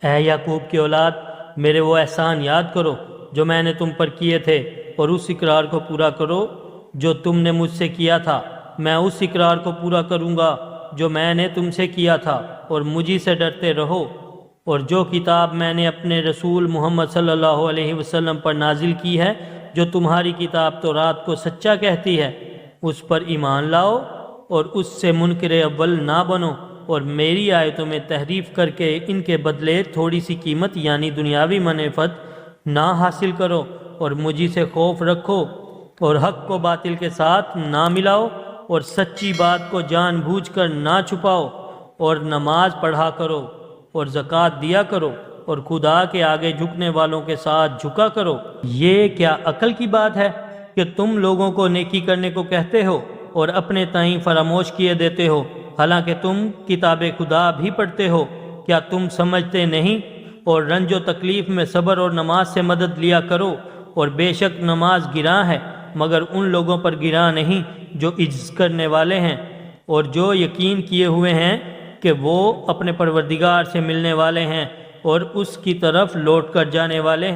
اے یعقوب کی اولاد، میرے وہ احسان یاد کرو جو میں نے تم پر کیے تھے، اور اس اقرار کو پورا کرو جو تم نے مجھ سے کیا تھا۔ میں اس اقرار کو پورا کروں گا جو میں نے تم سے کیا تھا، اور مجھی سے ڈرتے رہو۔ اور جو کتاب میں نے اپنے رسول محمد صلی اللہ علیہ وسلم پر نازل کی ہے، جو تمہاری کتاب تورات کو سچا کہتی ہے، اس پر ایمان لاؤ اور اس سے منکر اول نہ بنو، اور میری آیتوں میں تحریف کر کے ان کے بدلے تھوڑی سی قیمت یعنی دنیاوی منفعت نہ حاصل کرو، اور مجھی سے خوف رکھو، اور حق کو باطل کے ساتھ نہ ملاؤ، اور سچی بات کو جان بوجھ کر نہ چھپاؤ، اور نماز پڑھا کرو اور زکوٰۃ دیا کرو، اور خدا کے آگے جھکنے والوں کے ساتھ جھکا کرو۔ یہ کیا عقل کی بات ہے کہ تم لوگوں کو نیکی کرنے کو کہتے ہو اور اپنے تئیں فراموش کیے دیتے ہو، حالانکہ تم کتاب خدا بھی پڑھتے ہو؟ کیا تم سمجھتے نہیں؟ اور رنج و تکلیف میں صبر اور نماز سے مدد لیا کرو، اور بے شک نماز گراں ہے، مگر ان لوگوں پر گراں نہیں جو عجز کرنے والے ہیں، اور جو یقین کیے ہوئے ہیں کہ وہ اپنے پروردگار سے ملنے والے ہیں اور اس کی طرف لوٹ کر جانے والے ہیں۔